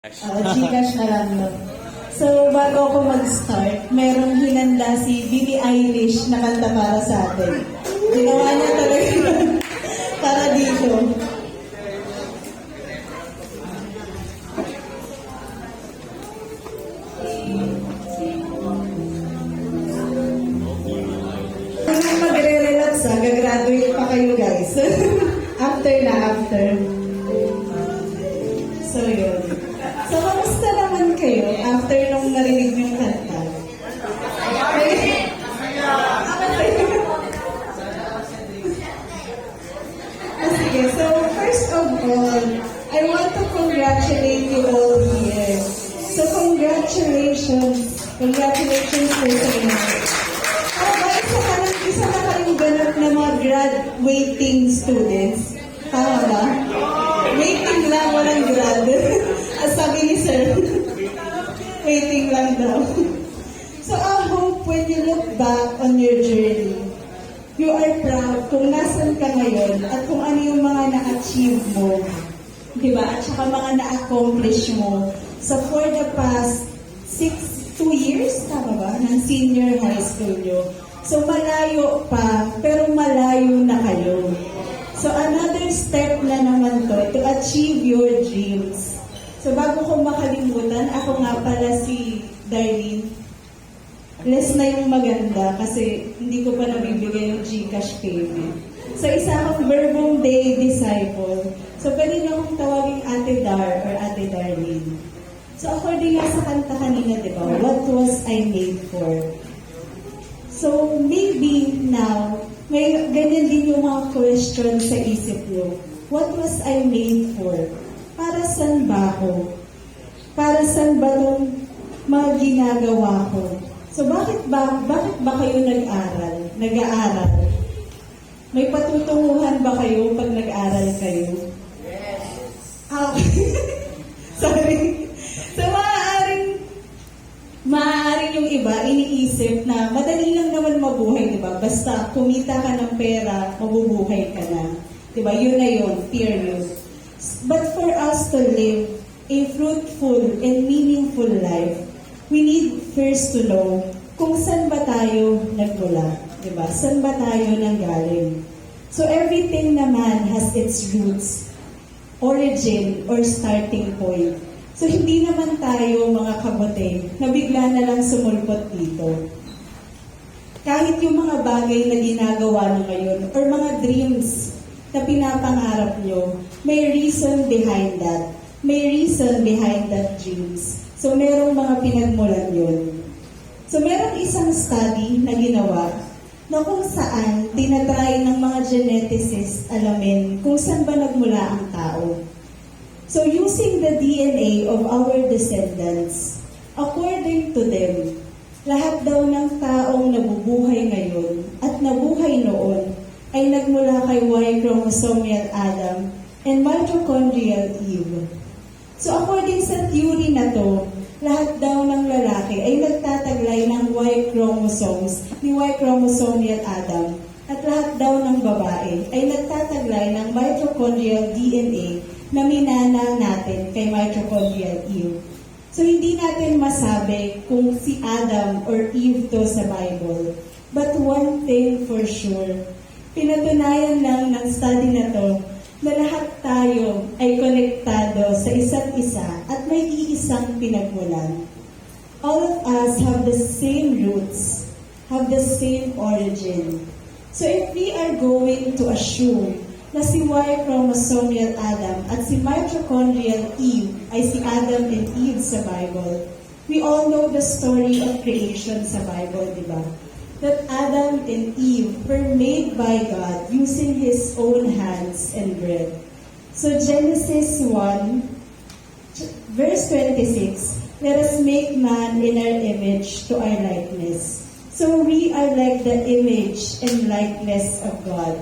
Gcash na lang, no? So, bago ako mag-start, merong hinanda si Billie Eilish na kanta para sa atin. Ginawa niya talaga para dito. Kung magre-relax, gagraduate pa kayo, guys. after. So, yun. So, kamusta naman kayo after nung narinig yung kanta? Sige, so first of all, I want to congratulate you all here. So, congratulations po sa inyo. Isa na kayong ganap na mga graduating students. Tama ba? Waiting lang, walang grad. As sabi ni sir, waiting lang daw. So I hope when you look back on your journey, you are proud kung nasan ka ngayon at kung ano yung mga na-achieve mo. Diba? At saka mga na-accomplish mo. So for the past 2 years, tama ba, ng senior high school nyo. So malayo pa, pero malayo na kayo. So another step na naman to achieve your dreams. So bago ko makalimutan, ako nga pala si Darlene. Less na yung maganda kasi hindi ko pa nabibigay yung Gcash payment. So isa akong Verbum Day disciple. So pwede niyo akong tawagin Ate Dar or Ate Darlene. So according nga sa kanta kanina, di ba? What was I made for? So maybe now, may ganyan din yung mga question sa isip nyo. What was I made for? Para saan ba ako? Para saan ba itong mga ginagawa ko? So bakit ba kayo nag-aaral? May patutunguhan ba kayo pag nag-aaral kayo? Yes. Sorry. So maaaring yung iba iniisip na madali lang naman mabuhay, di ba? Basta kumita ka ng pera, mabubuhay ka na. Di ba? Yun na yun, period. But for us to live a fruitful and meaningful life, we need first to know kung saan ba tayo nagmula. Di ba? Saan ba tayo nanggaling? So everything naman has its roots, origin, or starting point. So, hindi naman tayo mga kabote na bigla na lang sumulpot dito. Kahit yung mga bagay na ginagawa nyo ngayon or mga dreams na pinapangarap nyo, may reason behind that. May reason behind that dreams. So, merong mga pinagmulan yun. So, merong isang study na ginawa na kung saan tinatry ng mga geneticists alamin kung saan ba nagmula ang tao. So using the DNA of our descendants, according to them, lahat daw ng taong nabubuhay ngayon at nabuhay noon ay nagmula kay Y chromosomal Adam and mitochondrial Eve. So according sa theory na to, lahat daw ng lalaki ay nagtataglay ng Y chromosomes ni Y chromosomal Adam at lahat daw ng babae ay nagtataglay ng mitochondrial DNA na minana natin kay mitochondrial Eve. So, hindi natin masabi kung si Adam or Eve to sa Bible. But one thing for sure, pinatunayan lang ng study na to na lahat tayo ay konektado sa isa't isa at may iisang pinagmulan. All of us have the same roots, have the same origin. So, if we are going to assume na si Y chromosomal Adam at si mitochondrial Eve ay si Adam and Eve sa Bible. We all know the story of creation sa Bible, di ba? That Adam and Eve were made by God using His own hands and breath. So Genesis 1, verse 26, let us make man in our image to our likeness. So we are like the image and likeness of God.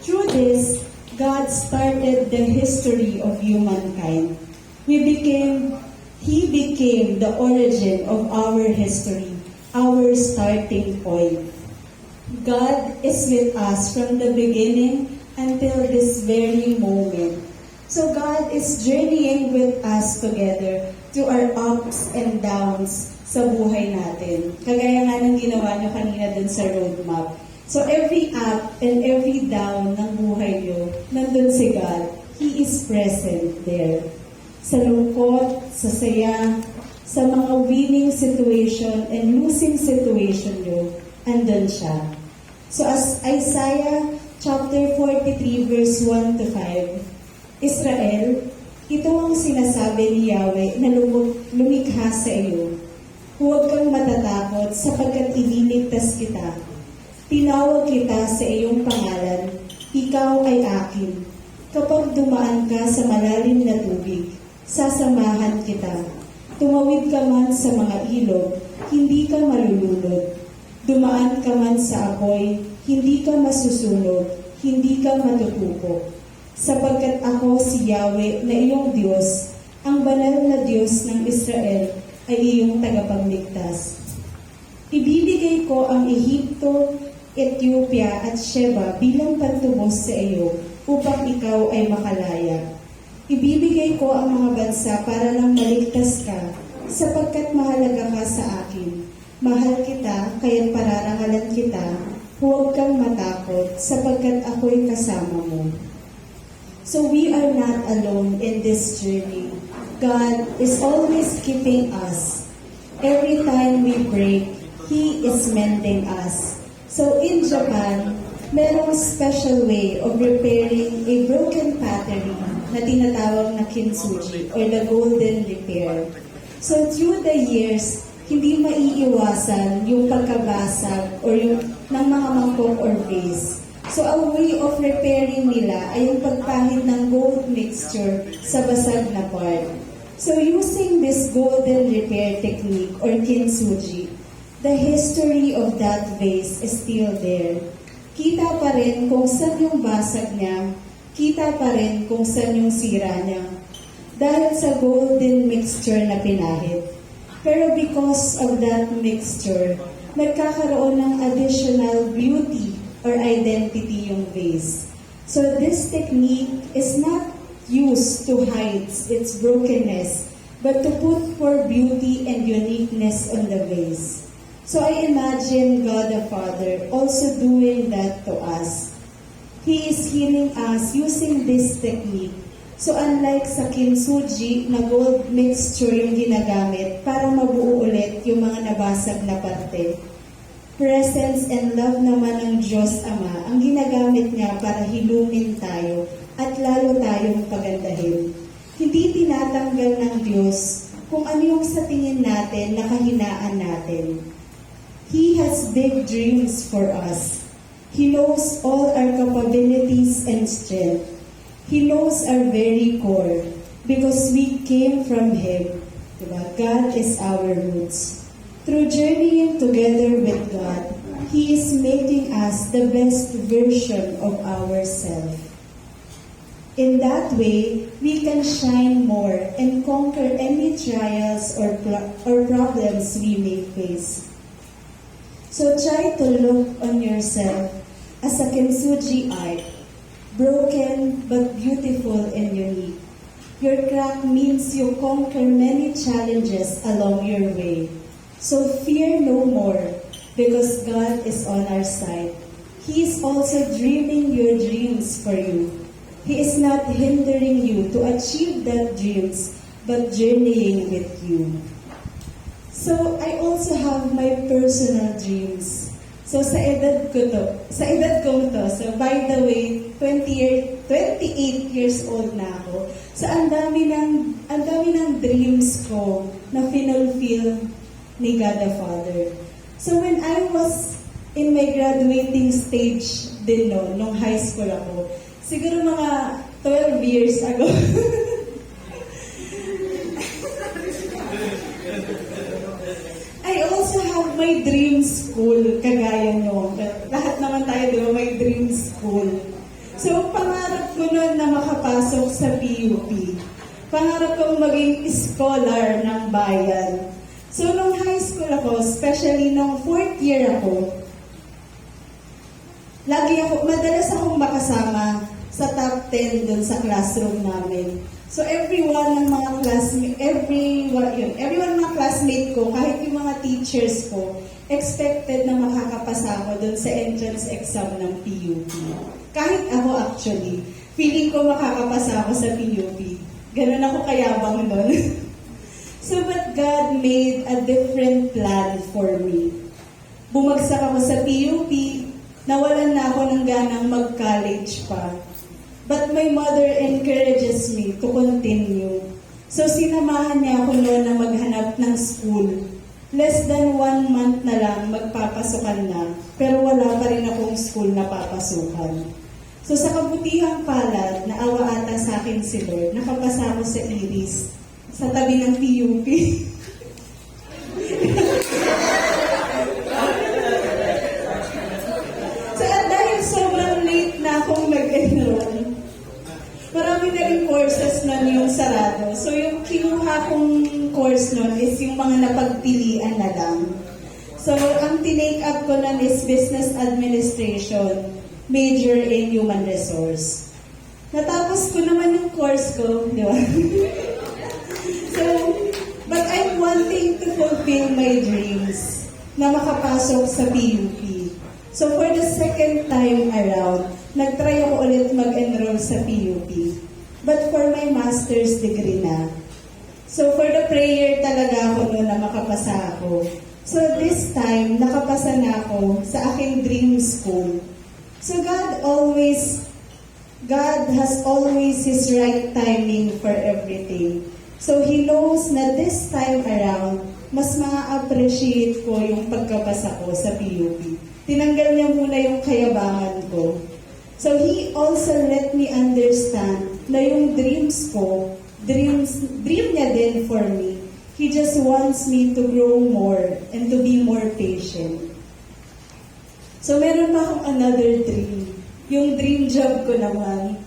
Through this, God started the history of humankind. He became the origin of our history, our starting point. God is with us from the beginning until this very moment. So God is journeying with us together through our ups and downs sa buhay natin. Kagaya nga ng ginawa nyo kanina dun sa roadmap. So every up and every down ng buhay nyo, nandun si God. He is present there. Sa lungkot, sa saya, sa mga winning situation and losing situation nyo, andun siya. So as Isaiah chapter 43 verse 1 to 5, Israel, ito ang sinasabi ni Yahweh na lumikha sa iyo. Huwag kang matatakot sapagkat ililigtas kita. Tinawag kita sa iyong pangalan, ikaw ay akin. Kapag dumaan ka sa malalim na tubig, sasamahan kita. Tumawid ka man sa mga ilog, hindi ka malulunod. Dumaan ka man sa apoy, hindi ka masusunog, hindi ka matutupok. Sapagkat ako si Yahweh na iyong Diyos, ang banal na Diyos ng Israel ay iyong tagapagligtas. Ibibigay ko ang Ehipto, Ethiopia at Sheba bilang pantubos sa iyo upang ikaw ay makalaya. Ibibigay ko ang mga bansa para lang maligtas ka, sapagkat mahalaga ka sa akin. Mahal kita, kaya't pararangalan kita. Huwag kang matakot, sapagkat ako'y kasama mo. So we are not alone in this journey. God is always keeping us. Every time we break, He is mending us. So in Japan, merong special way of repairing a broken pottery na tinatawag na kintsugi or the golden repair. So through the years, hindi maiiwasan yung pagkabasag or yung ng mga mangkok or vase. So, ang way of repairing nila ay yung pagpahid ng gold mixture sa basag na part. So, using this golden repair technique or kintsugi, the history of that vase is still there. Kita pa rin kung saan yung basag niya, kita pa rin kung saan yung sira niya. Dahil sa golden mixture na pinahid. Pero because of that mixture, nagkakaroon ng additional beauty or identity yung vase. So this technique is not used to hide its brokenness, but to put for beauty and uniqueness on the vase. So I imagine God the Father also doing that to us. He is healing us using this technique. So unlike sa kintsugi na gold mixture yung ginagamit para mabuo ulit yung mga nabasag na parte, presence and love naman ng Diyos Ama ang ginagamit niya para hilungin tayo at lalo tayong pagandahin. Hindi tinatanggal ng Diyos kung ano yung sa tingin natin na kahinaan natin. He has big dreams for us. He knows all our capabilities and strength. He knows our very core because we came from Him. Diba? God is our roots. Through journeying together with God, He is making us the best version of ourselves. In that way, we can shine more and conquer any trials or problems we may face. So try to look on yourself as a kintsugi art, broken but beautiful and unique. Your crack means you conquer many challenges along your way. So fear no more, because God is on our side. He is also dreaming your dreams for you. He is not hindering you to achieve that dreams, but journeying with you. So I also have my personal dreams. So sa edad kong to, so by the way, 28 years old na ako. So ang dami ng dreams ko na finulfill ni God the Father. So when I was in my graduating stage din nung high school ako, siguro mga 12 years ago, I also have my dream school, kagaya nyo. Lahat naman tayo, di ba, may dream school. So, pangarap ko nun na makapasok sa PUP. Pangarap ko maging scholar ng bayan. So, nung high school ako, especially nung 4th year ako, madalas akong makasama sa top 10 dun sa classroom namin. So everyone ng mga classmate, everyone ng mga classmate ko, kahit yung mga teachers ko, expected na makakapasa ako dun sa entrance exam ng PUP. Kahit ako actually, feeling ko makakapasa ako sa PUP. Ganun ako kayabang nun. So but God made a different plan for me. Bumagsak ako sa PUP, nawalan na ako ng ganang mag-college pa. But my mother encourages me to continue. So sinamahan niya ako noon na maghanap ng school. Less than 1 month na lang magpapasukan na, pero wala pa rin akong school na papasukan. So sa kabutihang palad, naawa ata sa akin si Lord, nakapasa ako sa Iris, sa tabi ng PUP. So at dahil sobrang late na akong nag-enroll, marami na rin courses nun yung sarado. So yung kinuha kong course nun is yung mga napagpilian na lang. So ang tinake up ko nun is Business Administration, major in Human Resource. Natapos ko naman yung course ko, di ba? So, but I'm wanting to fulfill my dreams na makapasok sa PUP. So for the second time around, nag-try ako ulit mag-enroll sa PUP. But for my master's degree na. So for the prayer talaga ako noon na makapasa ako. So this time, nakapasa na ako sa aking dream school. So God has always His right timing for everything. So He knows na this time around, mas ma-appreciate ko yung pagkapasa ko sa PUP. Tinanggal niya muna yung kayabangan ko. So He also let me understand na yung dreams ko, dream niya din for me. He just wants me to grow more and to be more patient. So meron pa akong another dream. Yung dream job ko naman.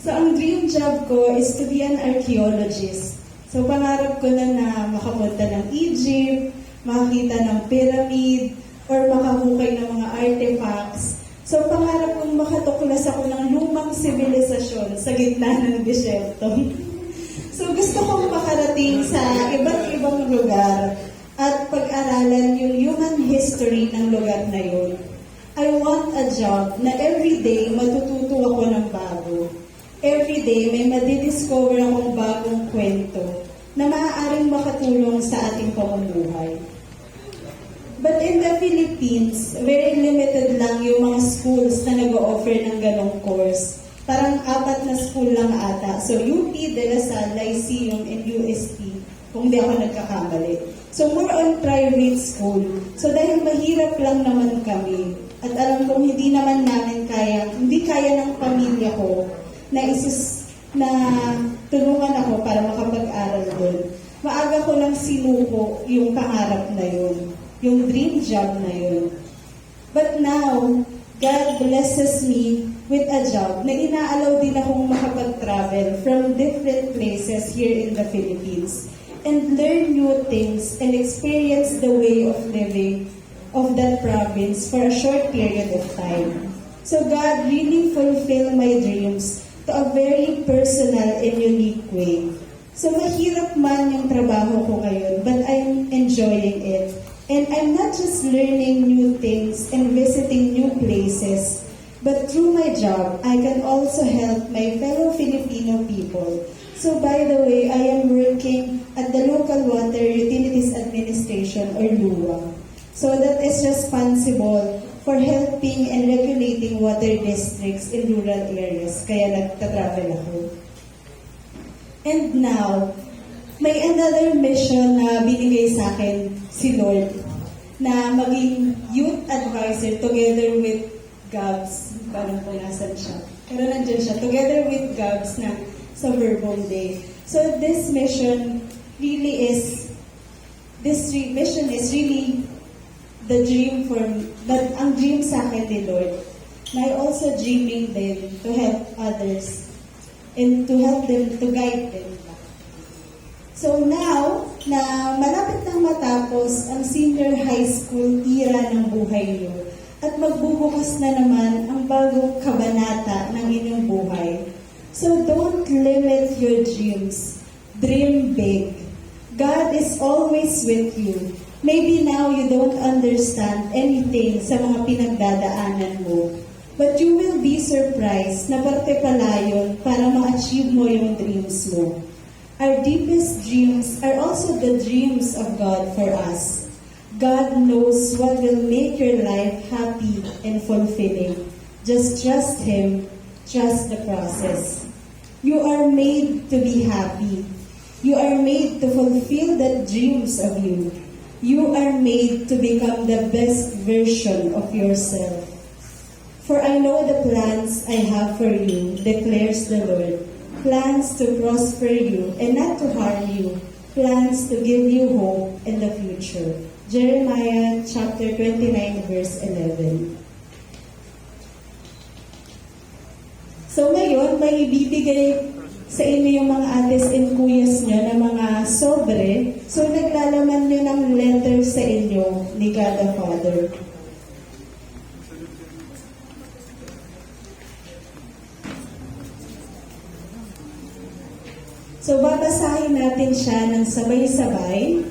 So ang dream job ko is to be an archaeologist. So pangarap ko na makapunta ng Egypt, makakita ng pyramid, or makahukay ng mga artifacts. So pangarap kong makatuklas ako ng lumang sibilisasyon sa gitna ng disyerto. So gusto kong makarating sa iba't ibang lugar at pag-aralan yung human history ng lugar na yun. I want a job na everyday matututo ako ng bago. Everyday may madidiscover akong bagong kwento na maaaring makatulong sa ating pamumuhay. But in the Philippines, very limited lang yung mga schools na nag-o-offer ng ganong course. Parang 4 na school lang ata. So UP, De La Salle, Lyceum, and UST, kung di ako nagkakamali. So more on private school. So dahil mahirap lang naman kami, at alam kong hindi naman namin hindi kaya ng pamilya ko na tulungan ako para makapag-aral doon. Maaga ko lang sinuko yung pangarap na yun. Yung dream job na yun. But now, God blesses me with a job na inaalaw din akong makapag-travel from different places here in the Philippines and learn new things and experience the way of living of that province for a short period of time. So God really fulfilled my dreams to a very personal and unique way. So mahirap man yung trabaho ko ngayon, but I'm enjoying it. And I'm not just learning new things and visiting new places, but through my job, I can also help my fellow Filipino people. So by the way, I am working at the Local Water Utilities Administration or LUWA. So that is responsible for helping and regulating water districts in rural areas. Kaya nagtatravel ako. And now, may another mission na binigay sa akin si Lord na maging youth advisor together with Gabs. Parang kung nasan siya. Pero nandiyan siya. Together with Gabs na sa Verbum Day. So this mission is really the dream for me. But ang dream sa akin ni Lord. Na I also dreaming din to help others and to help them, to guide them. So now, na malapit nang matapos ang senior high school era ng buhay niyo, at magbubukas na naman ang ng bagong kabanata ng inyong buhay. So don't limit your dreams. Dream big. God is always with you. Maybe now you don't understand anything sa mga pinagdadaanan mo. But you will be surprised na parte pala yun para ma-achieve mo yung dreams mo. Our deepest dreams are also the dreams of God for us. God knows what will make your life happy and fulfilling. Just trust Him. Trust the process. You are made to be happy. You are made to fulfill the dreams of you. You are made to become the best version of yourself. For I know the plans I have for you, declares the Lord. Plans to prosper you and not to harm you. Plans to give you hope in the future. Jeremiah chapter 29 verse 11. So ngayon, may ibibigay sa inyo yung mga ates and kuyas nyo na mga sobre. So naglalaman nyo ng letter sa inyo ni God the Father. So, babasahin natin siya ng sabay-sabay.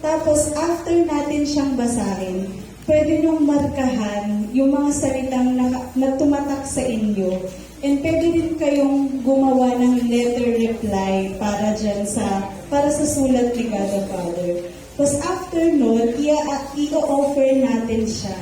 Tapos, after natin siyang basahin, pwede niyong markahan yung mga salitang na tumatak sa inyo. And pwede din kayong gumawa ng letter reply para sa sulat ni God the Father. Tapos, after nun, i-offer natin siya